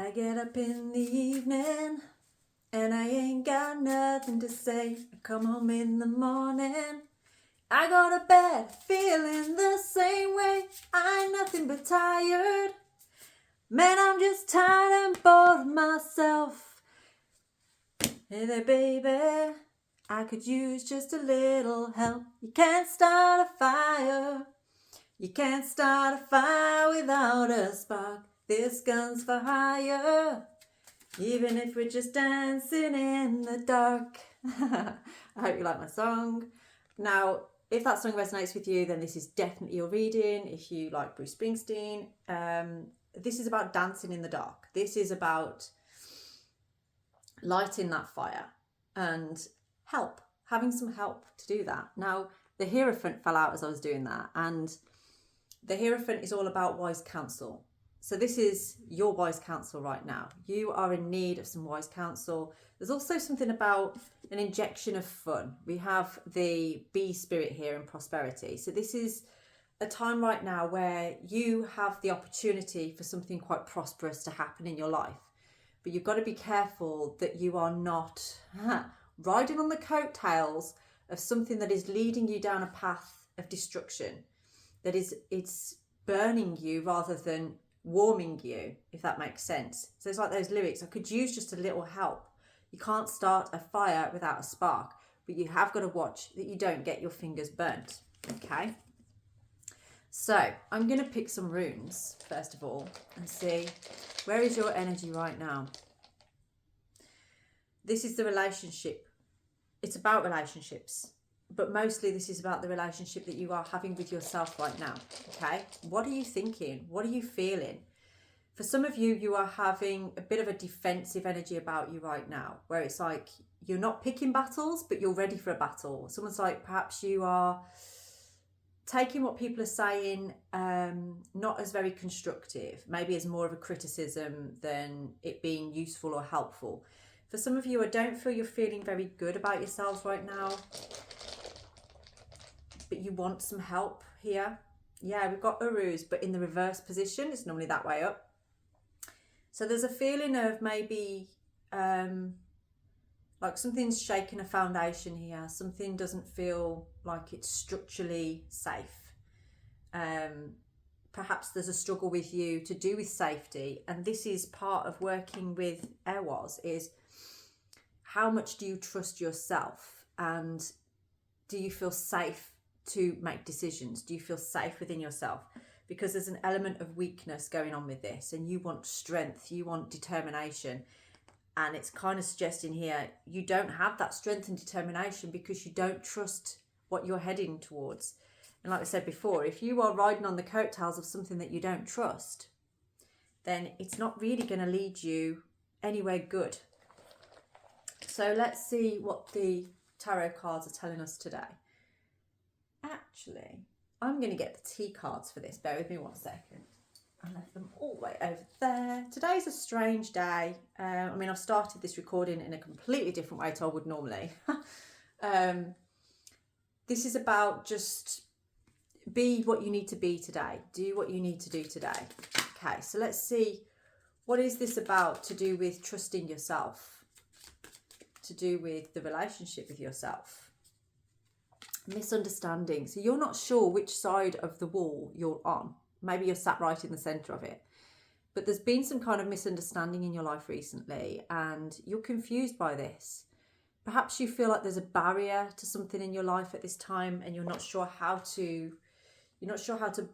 I get up in the evening and I ain't got nothing to say. I come home in the morning, I go to bed feeling the same way. I ain't nothing but tired. Man, I'm just tired and bored of myself. Hey there, baby, I could use just a little help. You can't start a fire. You can't start a fire without a spark. This gun's for hire, even if we're just dancing in the dark. I hope you like my song. Now, if that song resonates with you, then this is definitely your reading. If you like Bruce Springsteen, this is about dancing in the dark. This is about lighting that fire and help, having some help to do that. Now, the Hierophant fell out as I was doing that, and the Hierophant is all about wise counsel. So this is your wise counsel right now. You are in need of some wise counsel. There's also something about an injection of fun. We have the bee spirit here in prosperity. So this is a time right now where you have the opportunity for something quite prosperous to happen in your life. But you've got to be careful that you are not riding on the coattails of something that is leading you down a path of destruction. That is, it's burning you rather than warming you, if that makes sense. So it's like those lyrics, I could use just a little help. You can't start a fire without a spark, but you have got to watch that you don't get your fingers burnt. Okay, so I'm going to pick some runes first of all and see where is your energy right now. This is the relationship. It's about relationships, but mostly this is about the relationship that you are having with yourself right now. Okay, what are you thinking? What are you feeling? For some of you, you are having a bit of a defensive energy about you right now, where it's like you're not picking battles, but you're ready for a battle. Someone's like, perhaps you are taking what people are saying not as very constructive, maybe as more of a criticism than it being useful or helpful. For some of you, I don't feel you're feeling very good about yourselves right now, but you want some help here. Yeah, we've got Uruz, but in the reverse position. It's normally that way up. So there's a feeling of maybe like something's shaking a foundation here. Something doesn't feel like it's structurally safe. Perhaps there's a struggle with you to do with safety. And this is part of working with Airwas, is how much do you trust yourself? And do you feel safe to make decisions? Do you feel safe within yourself? Because there's an element of weakness going on with this, and you want strength, you want determination. And it's kind of suggesting here, you don't have that strength and determination because you don't trust what you're heading towards. And like I said before, if you are riding on the coattails of something that you don't trust, then it's not really going to lead you anywhere good. So let's see what the tarot cards are telling us today. Actually, I'm going to get the tea cards for this. Bear with me 1 second. I left them all the way over there. Today's a strange day. I mean, I've started this recording in a completely different way to I would normally. This is about just be what you need to be today. Do what you need to do today. Okay, so let's see. What is this about to do with trusting yourself? To do with the relationship with yourself? Misunderstanding. So you're not sure which side of the wall you're on. Maybe you're sat right in the centre of it. But there's been some kind of misunderstanding in your life recently, and you're confused by this. Perhaps you feel like there's a barrier to something in your life at this time, and you're not sure how to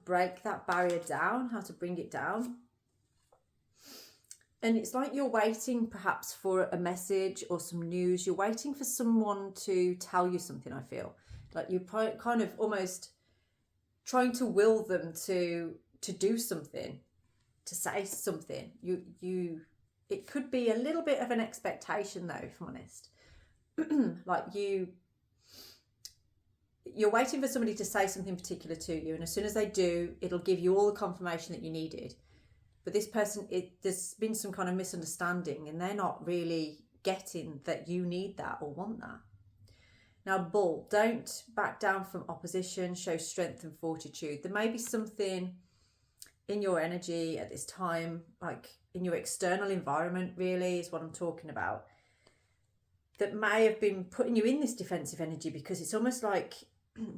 break that barrier down, how to bring it down. And it's like you're waiting perhaps for a message or some news. You're waiting for someone to tell you something, I feel. Like you're kind of almost trying to will them to do something, to say something. It could be a little bit of an expectation though, if I'm honest. Like you're waiting for somebody to say something particular to you, and as soon as they do, it'll give you all the confirmation that you needed. But this person, there's been some kind of misunderstanding, and they're not really getting that you need that or want that. Now, Bull, don't back down from opposition, show strength and fortitude. There may be something in your energy at this time, like in your external environment, really is what I'm talking about, that may have been putting you in this defensive energy, because it's almost like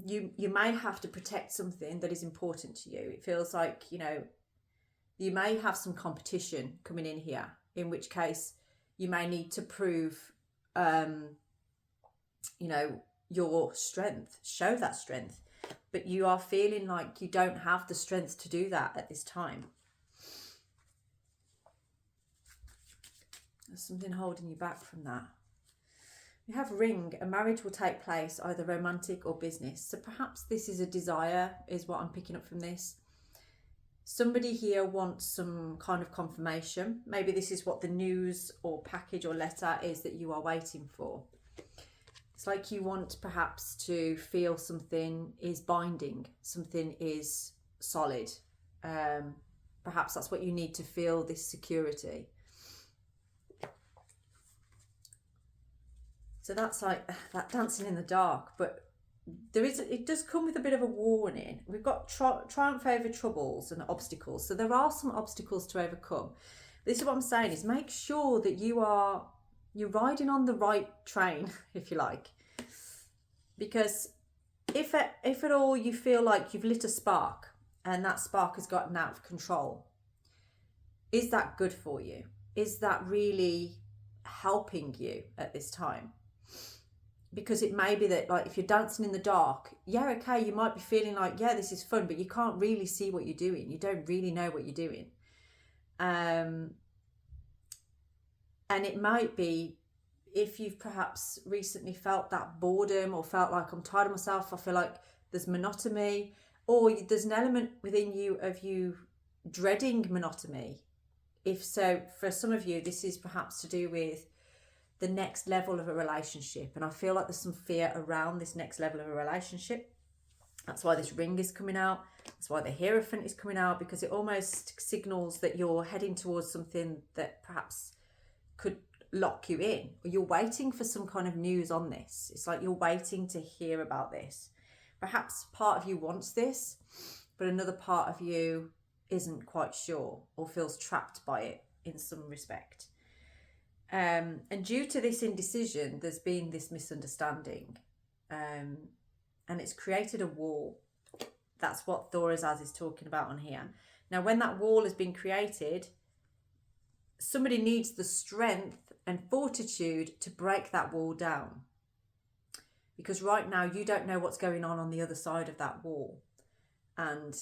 you may have to protect something that is important to you. It feels like, you know, you may have some competition coming in here, in which case you may need to prove, you know, your strength, show that strength, but you are feeling like you don't have the strength to do that at this time. There's something holding you back from that. You have ring. A marriage will take place, either romantic or business. So perhaps this is a desire, is what I'm picking up from this. Somebody here wants some kind of confirmation. Maybe this is what the news or package or letter is that you are waiting for. It's like you want perhaps to feel something is binding, something is solid. Perhaps that's what you need to feel, this security. So that's like that dancing in the dark, but it does come with a bit of a warning. We've got triumph over troubles and obstacles. So there are some obstacles to overcome. This is what I'm saying, is make sure that you're riding on the right train, if you like. Because if at all you feel like you've lit a spark and that spark has gotten out of control, is that good for you? Is that really helping you at this time? Because it may be that, like, if you're dancing in the dark, yeah, okay, you might be feeling like, yeah, this is fun, but you can't really see what you're doing. You don't really know what you're doing. And it might be, if you've perhaps recently felt that boredom, or felt like, I'm tired of myself, I feel like there's monotony, or there's an element within you of you dreading monotony. If so, for some of you, this is perhaps to do with the next level of a relationship. And I feel like there's some fear around this next level of a relationship. That's why this ring is coming out. That's why the Hierophant is coming out, because it almost signals that you're heading towards something that perhaps could lock you in, or you're waiting for some kind of news on this. It's like you're waiting to hear about this. Perhaps part of you wants this, but another part of you isn't quite sure, or feels trapped by it in some respect. And due to this indecision, there's been this misunderstanding, and it's created a wall. That's what Thorazaz is talking about on here. Now, when that wall has been created, somebody needs the strength and fortitude to break that wall down. Because right now you don't know what's going on the other side of that wall. And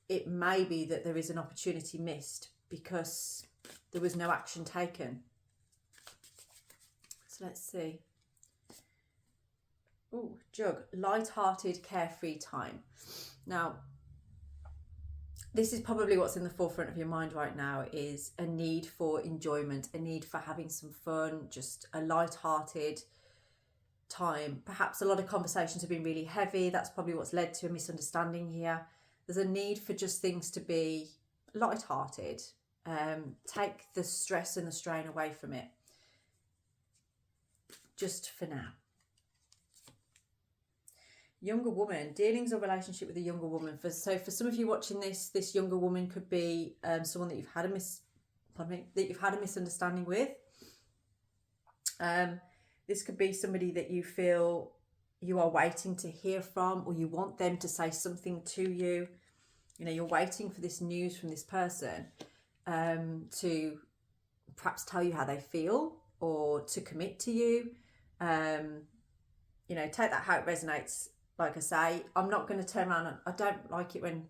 it may be that there is an opportunity missed because there was no action taken. So let's see. Oh, Jug, light-hearted, carefree time. Now, this is probably what's in the forefront of your mind right now, is a need for enjoyment, a need for having some fun, just a light-hearted time. Perhaps a lot of conversations have been really heavy. That's probably what's led to a misunderstanding here. There's a need for just things to be light-hearted. Take the stress and the strain away from it. Just for now. Younger woman, dealings or relationship with a younger woman. So for some of you watching this younger woman could be someone that you've had a misunderstanding with. This could be somebody that you feel you are waiting to hear from, or you want them to say something to you. You know, you're waiting for this news from this person to perhaps tell you how they feel, or to commit to you. You know, take that how it resonates. Like I say, I'm not going to turn around. I don't like it when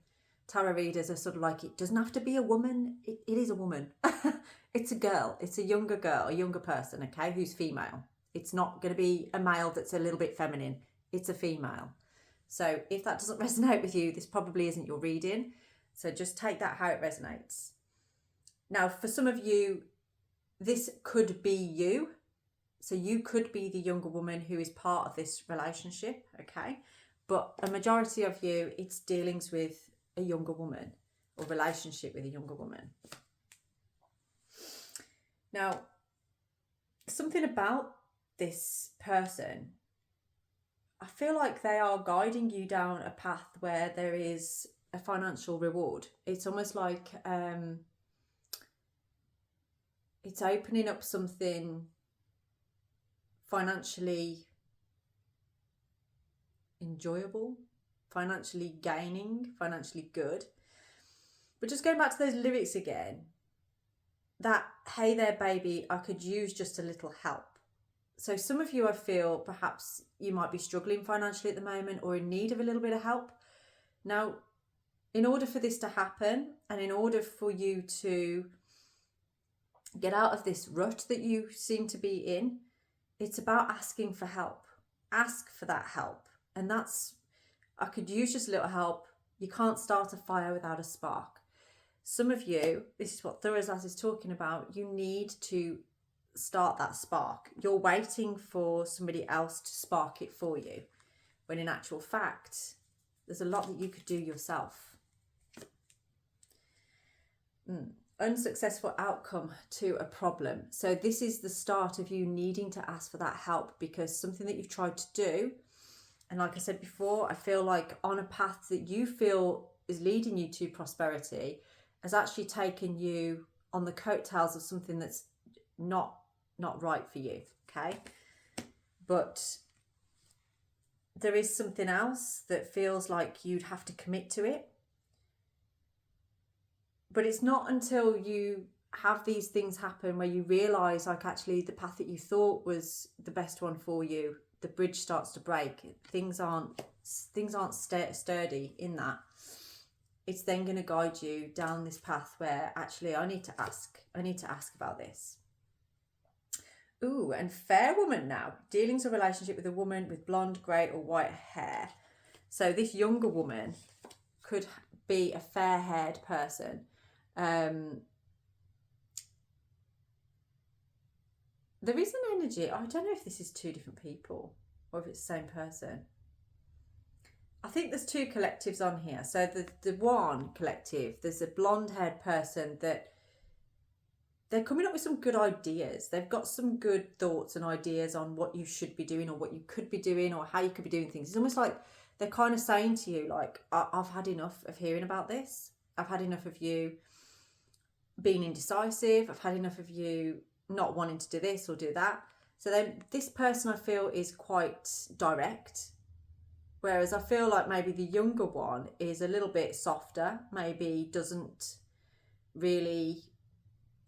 tarot readers are sort of like, it doesn't have to be a woman. It is a woman. It's a girl. It's a younger girl, a younger person, okay, who's female. It's not going to be a male that's a little bit feminine. It's a female. So if that doesn't resonate with you, this probably isn't your reading. So just take that how it resonates. Now, for some of you, this could be you. So you could be the younger woman who is part of this relationship, okay? But a majority of you, it's dealings with a younger woman, or relationship with a younger woman. Now, something about this person, I feel like they are guiding you down a path where there is a financial reward. It's almost like it's opening up something financially enjoyable, financially gaining, financially good. But just going back to those lyrics again, that, hey there, baby, I could use just a little help. So some of you, I feel perhaps you might be struggling financially at the moment or in need of a little bit of help. Now, in order for this to happen and in order for you to get out of this rut that you seem to be in, it's about asking for help. Ask for that help. And that's, I could use just a little help. You can't start a fire without a spark. Some of you, this is what Thursday is talking about, you need to start that spark. You're waiting for somebody else to spark it for you, when in actual fact, there's a lot that you could do yourself. Unsuccessful outcome to a problem. So this is the start of you needing to ask for that help, because something that you've tried to do, and like I said before, I feel like on a path that you feel is leading you to prosperity, has actually taken you on the coattails of something that's not right for you, okay? But there is something else that feels like you'd have to commit to it. But it's not until you have these things happen where you realise, like, actually the path that you thought was the best one for you, the bridge starts to break. Things aren't sturdy in that. It's then going to guide you down this path where actually I need to ask about this. Ooh, and fair woman now. Dealings or relationship with a woman with blonde, grey or white hair. So this younger woman could be a fair-haired person. There is an energy. I don't know if this is two different people or if it's the same person. I think there's two collectives on here. So the one collective, there's a blonde-haired person that they're coming up with some good ideas. They've got some good thoughts and ideas on what you should be doing or what you could be doing or how you could be doing things. It's almost like they're kind of saying to you, like, I've had enough of hearing about this. I've had enough of you being indecisive. I've had enough of you not wanting to do this or do that. So then this person, I feel, is quite direct. Whereas I feel like maybe the younger one is a little bit softer, maybe doesn't really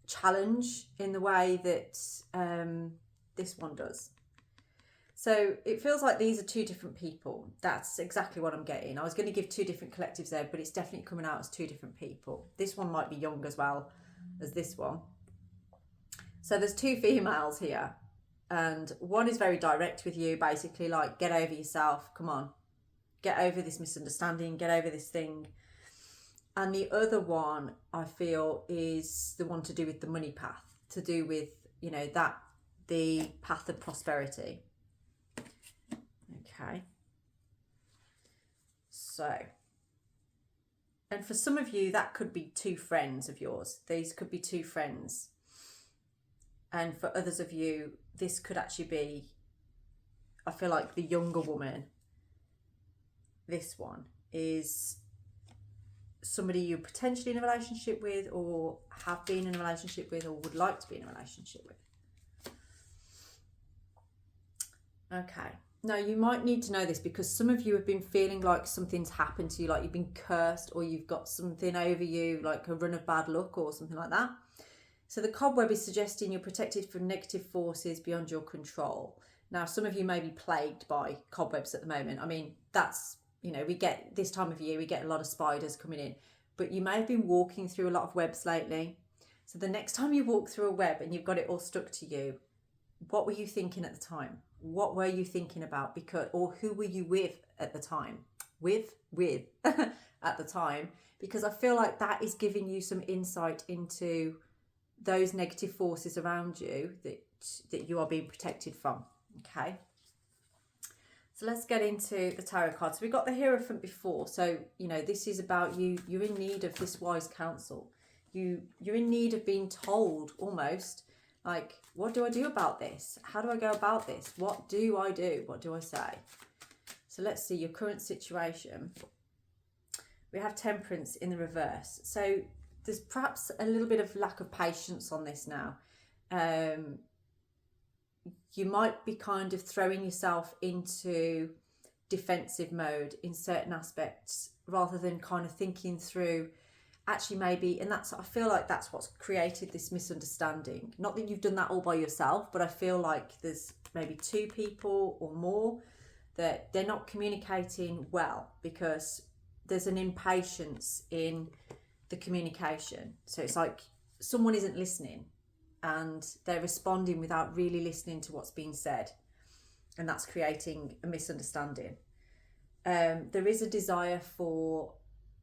challenge in the way that this one does. So it feels like these are two different people. That's exactly what I'm getting. I was going to give two different collectives there, but it's definitely coming out as two different people. This one might be young as well as this one. So there's two females here. And one is very direct with you, basically like, get over yourself, come on. Get over this misunderstanding, get over this thing. And the other one, I feel, is the one to do with the money path, to do with, you know, that the path of prosperity. Okay. So, and for some of you, that could be two friends of yours. These could be two friends. And for others of you, this could actually be, I feel like the younger woman, this one, is somebody you're potentially in a relationship with or have been in a relationship with or would like to be in a relationship with. Okay. Now, you might need to know this because some of you have been feeling like something's happened to you, like you've been cursed or you've got something over you, like a run of bad luck or something like that. So the cobweb is suggesting you're protected from negative forces beyond your control. Now, some of you may be plagued by cobwebs at the moment. I mean, that's, you know, we get this time of year, we get a lot of spiders coming in, but you may have been walking through a lot of webs lately. So the next time you walk through a web and you've got it all stuck to you, what were you thinking at the time? What were you thinking about? Because, or who were you with at the time? With at the time, because I feel like that is giving you some insight into those negative forces around you that you are being protected from. Okay. So let's get into the tarot cards. So we got the Hierophant before. So, you know, this is about you. You're in need of this wise counsel. You're in need of being told almost like, what do I do about this? How do I go about this? What do I do? What do I say? So let's see your current situation. we have Temperance in the reverse. So there's perhaps a little bit of lack of patience on this now. You might be kind of throwing yourself into defensive mode in certain aspects rather than kind of thinking through actually maybe, and that's, I feel like that's what's created this misunderstanding. Not that you've done that all by yourself, but I feel like there's maybe two people or more that they're not communicating well because there's an impatience in the communication. So it's like someone isn't listening and they're responding without really listening to what's being said, and that's creating a misunderstanding. There is a desire for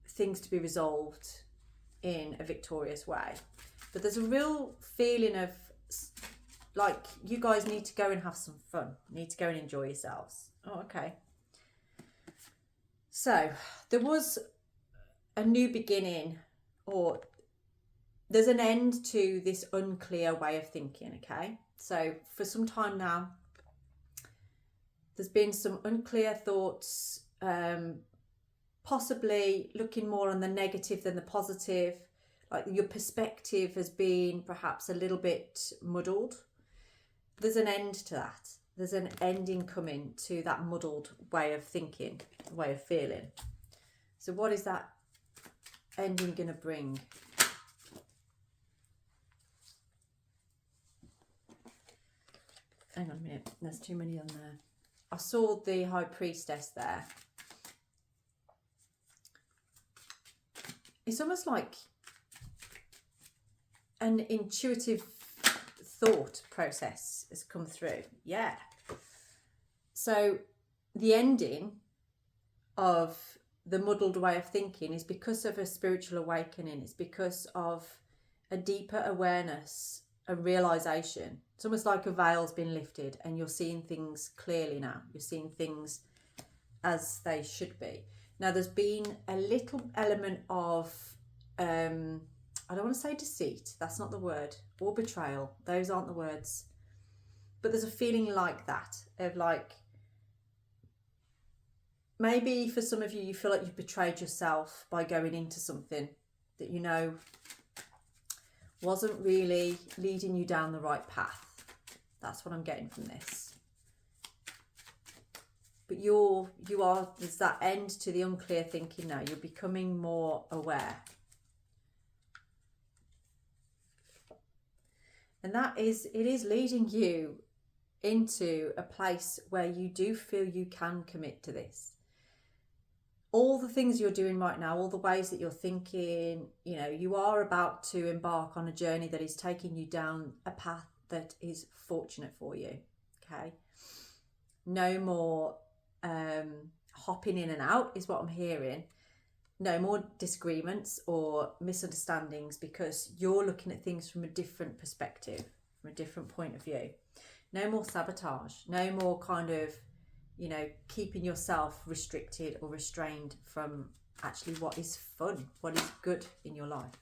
things to be resolved in a victorious way, but there's a real feeling of like you guys need to go and have some fun, need to go and enjoy yourselves. Oh, okay. So there was a new beginning, or there's an end to this unclear way of thinking, okay? So for some time now, there's been some unclear thoughts, possibly looking more on the negative than the positive. Like your perspective has been perhaps a little bit muddled. There's an end to that. There's an ending coming to that muddled way of thinking, way of feeling. So what is that ending going to bring? Hang on a minute, there's too many on there. I saw the High Priestess there. It's almost like an intuitive thought process has come through. Yeah. So the ending of the muddled way of thinking is because of a spiritual awakening. It's because of a deeper awareness, a realization. It's almost like a veil's been lifted and you're seeing things clearly now. You're seeing things as they should be. Now, there's been a little element of, I don't want to say deceit, that's not the word, or betrayal, those aren't the words. But there's a feeling like that, of like, maybe for some of you, you feel like you've betrayed yourself by going into something that you know wasn't really leading you down the right path. That's what I'm getting from this. But there's that end to the unclear thinking now. You're becoming more aware. And it is leading you into a place where you do feel you can commit to this. All the things you're doing right now, all the ways that you're thinking, you are about to embark on a journey that is taking you down a path that is fortunate for you. Okay. No more hopping in and out is what I'm hearing. No more disagreements or misunderstandings because you're looking at things from a different perspective, from a different point of view. No more sabotage. No more kind of, keeping yourself restricted or restrained from actually what is fun, what is good in your life.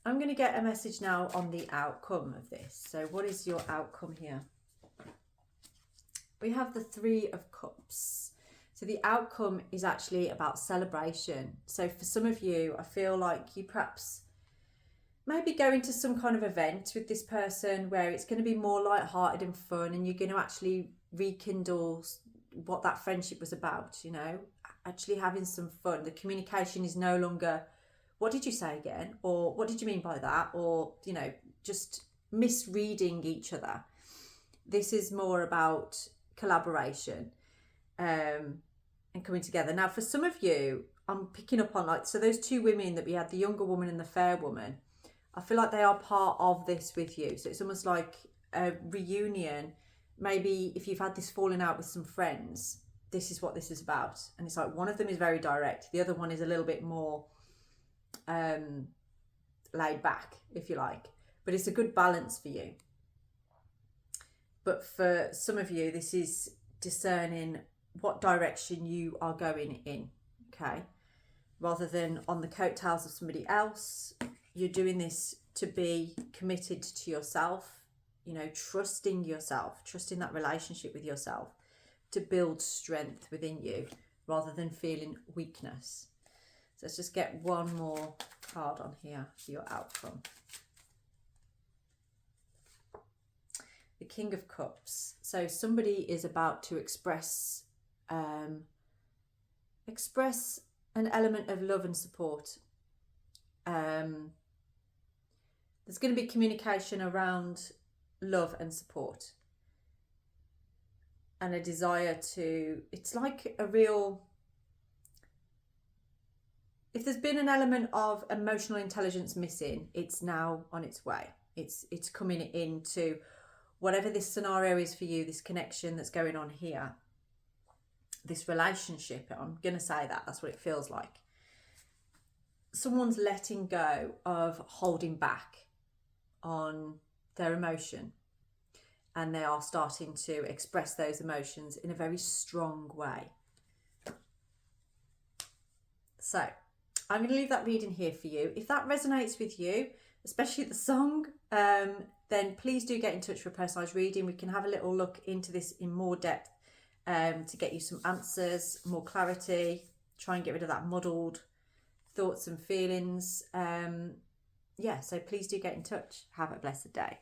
I'm going to get a message now on the outcome of this. So what is your outcome here? We have the Three of Cups. So the outcome is actually about celebration. So for some of you, I feel like you perhaps maybe going to some kind of event with this person where it's going to be more lighthearted and fun, and you're going to actually rekindle what that friendship was about, actually having some fun. The communication is no longer, what did you say again? Or what did you mean by that? Or, just misreading each other. This is more about collaboration and coming together. Now, for some of you, I'm picking up on so those two women that we had, the younger woman and the fair woman, I feel like they are part of this with you. So it's almost like a reunion. Maybe if you've had this falling out with some friends, this is what this is about. And it's like one of them is very direct. The other one is a little bit more laid back, if you like. But it's a good balance for you. But for some of you, this is discerning what direction you are going in, okay? Rather than on the coattails of somebody else, you're doing this to be committed to yourself, trusting yourself, trusting that relationship with yourself to build strength within you rather than feeling weakness. So let's just get one more card on here for your outcome. The King of Cups. So somebody is about to express an element of love and support. There's going to be communication around love and support, and a desire to, it's like a real, if there's been an element of emotional intelligence missing, it's now on its way. It's coming into whatever this scenario is for you, this connection that's going on here, this relationship. I'm going to say that's what it feels like. Someone's letting go of holding back on their emotion, and they are starting to express those emotions in a very strong way. So I'm going to leave that reading here for you. If that resonates with you, especially the song, then please do get in touch for a personalised reading. We can have a little look into this in more depth to get you some answers, more clarity, try and get rid of that muddled thoughts and feelings. So please do get in touch. Have a blessed day.